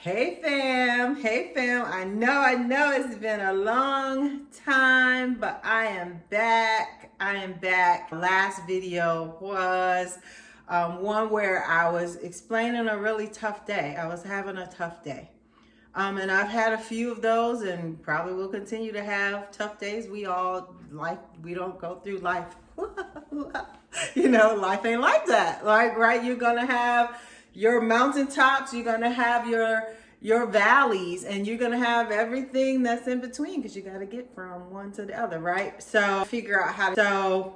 Hey fam, I know it's been a long time, but I am back. Last video was one where I was explaining a really tough day. I was having a tough day. And I've had a few of those and probably will continue to have tough days. We don't go through life. Life ain't like that. Right? You're gonna have your mountaintops, you're gonna have your valleys, and you're gonna have everything that's in between because you gotta get from one to the other, right? So figure out how to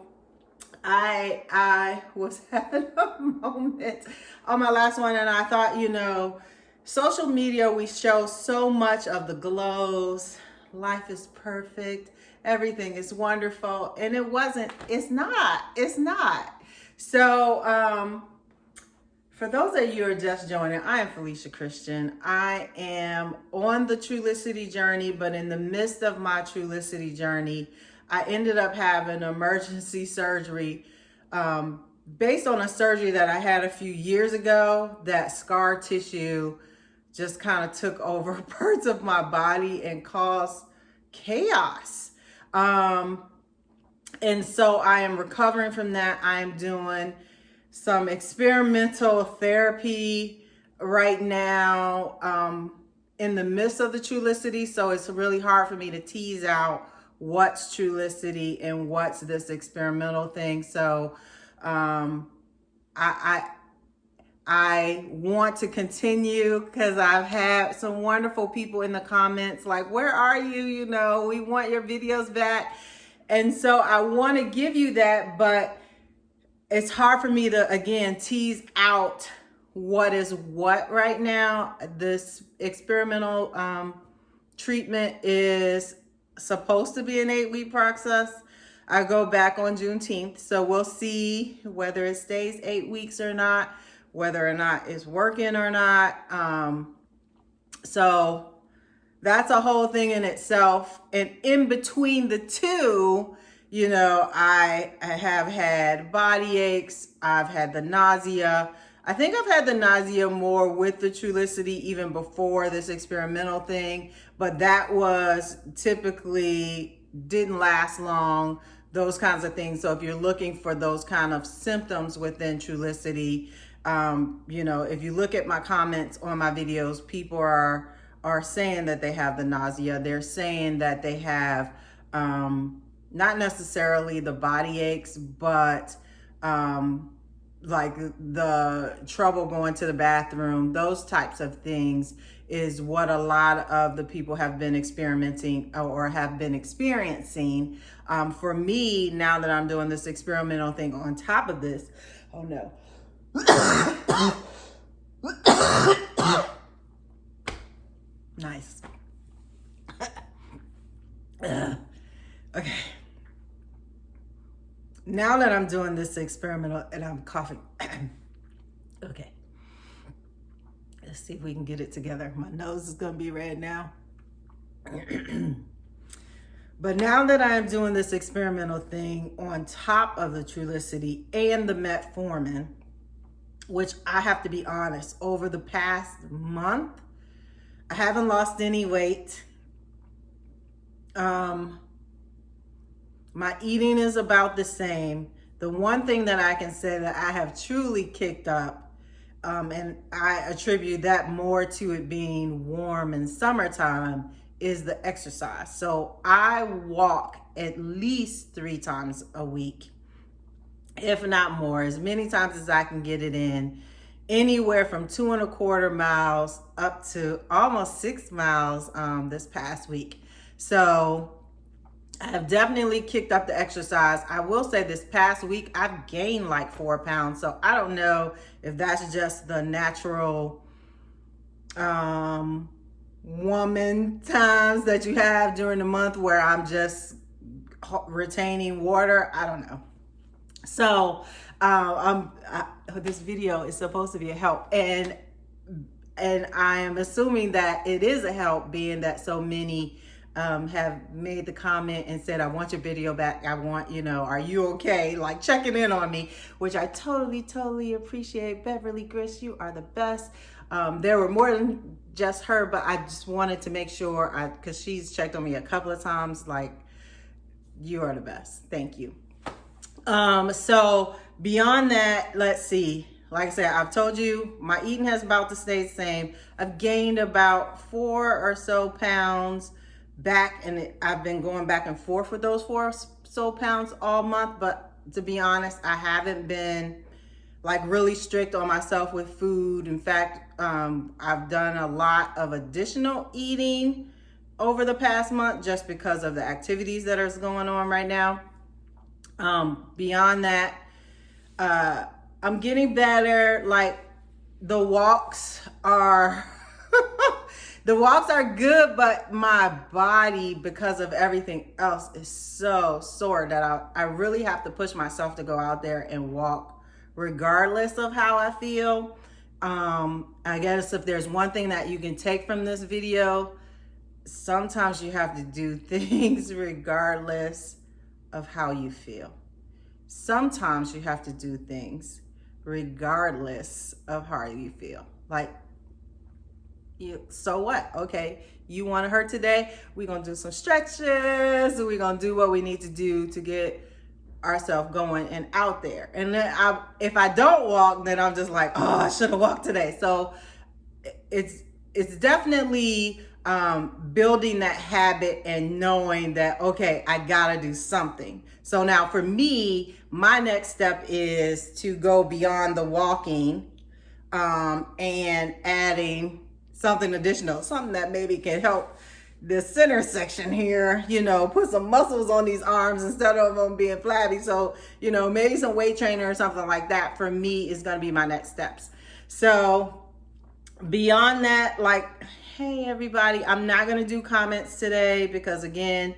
I was having a moment on my last one, and I thought, social media, we show so much of the glows. Life is perfect. Everything is wonderful. And it's not. So, for those of you who are just joining, I am Felicia Christian. I am on the Trulicity journey, but in the midst of my Trulicity journey, I ended up having emergency surgery based on a surgery that I had a few years ago. That scar tissue just kind of took over parts of my body and caused chaos. And so I am recovering from that. I am doing some experimental therapy right now in the midst of the Trulicity. So it's really hard for me to tease out what's Trulicity and what's this experimental thing. So I want to continue because I've had some wonderful people in the comments like, where are you? We want your videos back. And so I want to give you that, but it's hard for me to, again, tease out what is what right now. This experimental treatment is supposed to be an 8-week process. I go back on Juneteenth, so we'll see whether it stays 8 weeks or not, whether or not it's working or not. So that's a whole thing in itself. And in between the two, I have had body aches. I've had the nausea. I think I've had the nausea more with the Trulicity even before this experimental thing, but that was typically didn't last long, those kinds of things. So if you're looking for those kind of symptoms within Trulicity, if you look at my comments on my videos, people are saying that they have the nausea. They're saying that they have not necessarily the body aches, but like the trouble going to the bathroom. Those types of things is what a lot of the people have been experimenting or have been experiencing. For me, now that I'm doing this experimental thing on top of this, oh no. Nice. Okay. Now that I'm doing this experimental and I'm coughing. Okay. Let's see if we can get it together. My nose is going to be red now. But now that I'm doing this experimental thing on top of the Trulicity and the metformin, which I have to be honest, over the past month, I haven't lost any weight. My eating is about the same. The one thing that I can say that I have truly kicked up, and I attribute that more to it being warm in summertime, is the exercise. So I walk at least 3 times a week, if not more, as many times as I can get it in, anywhere from 2.25 miles up to almost 6 miles this past week. So I have definitely kicked up the exercise. I will say this past week, I've gained like 4 pounds. So I don't know if that's just the natural woman times that you have during the month where I'm just retaining water. I don't know. So this video is supposed to be a help, and I am assuming that it is a help, being that so many have made the comment and said, I want your video back. I want, are you okay? Like checking in on me, which I totally appreciate. Beverly Gris, you are the best. There were more than just her, but I just wanted to make sure, because she's checked on me a couple of times, like, you are the best. Thank you. So beyond that, let's see. Like I said, I've told you my eating has about to stay the same. I've gained about 4 or so pounds back, and I've been going back and forth with those 4 or so pounds all month. But to be honest, I haven't been like really strict on myself with food. In fact, I've done a lot of additional eating over the past month just because of the activities that are going on right now. Beyond that, I'm getting better. Like the walks are the walks are good, but my body, because of everything else, is so sore that I really have to push myself to go out there and walk regardless of how I feel. I guess if there's one thing that you can take from this video, sometimes you have to do things regardless of how you feel. Sometimes you have to do things regardless of how you feel. Like, so what? Okay, you want to hurt today? We're going to do some stretches. We're going to do what we need to do to get ourselves going and out there. And then if I don't walk, then I'm just like, oh, I should have walked today. So it's definitely building that habit and knowing that, okay, I gotta do something. So now for me, my next step is to go beyond the walking and adding something additional, something that maybe can help the center section here, put some muscles on these arms instead of them being flabby. So, maybe some weight training or something like that for me is gonna be my next steps. So beyond that, like, hey everybody, I'm not gonna do comments today because again,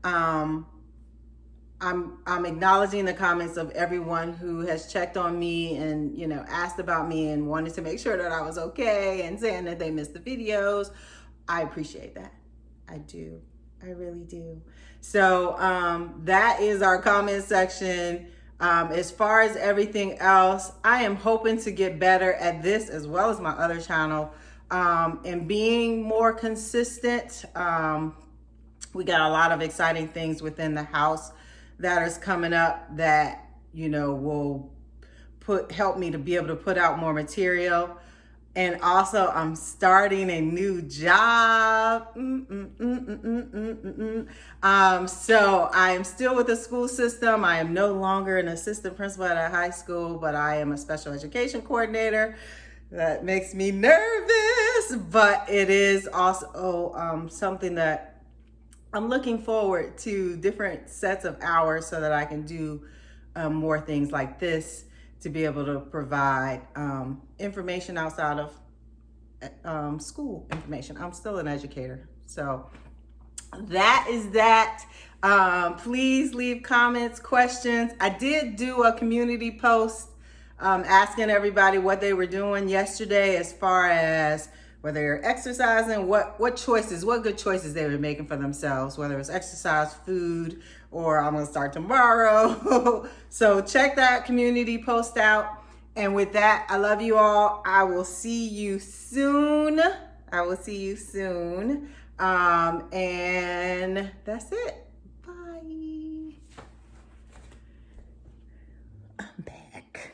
I'm acknowledging the comments of everyone who has checked on me and asked about me and wanted to make sure that I was okay and saying that they missed the videos. I appreciate that. I do. I really do. So that is our comment section. As far as everything else, I am hoping to get better at this as well as my other channel, and being more consistent. We got a lot of exciting things within the house that is coming up that, will help me to be able to put out more material. And also I'm starting a new job. So I am still with the school system. I am no longer an assistant principal at a high school, but I am a special education coordinator. That makes me nervous, but it is also something that I'm looking forward to, different sets of hours so that I can do more things like this, to be able to provide information outside of school information. I'm still an educator. So that is that. Please leave comments, questions. I did do a community post asking everybody what they were doing yesterday as far as whether they're exercising, what good choices they were making for themselves, whether it's exercise, food, or I'm gonna start tomorrow. So check that community post out. And with that, I love you all. I will see you soon. And that's it.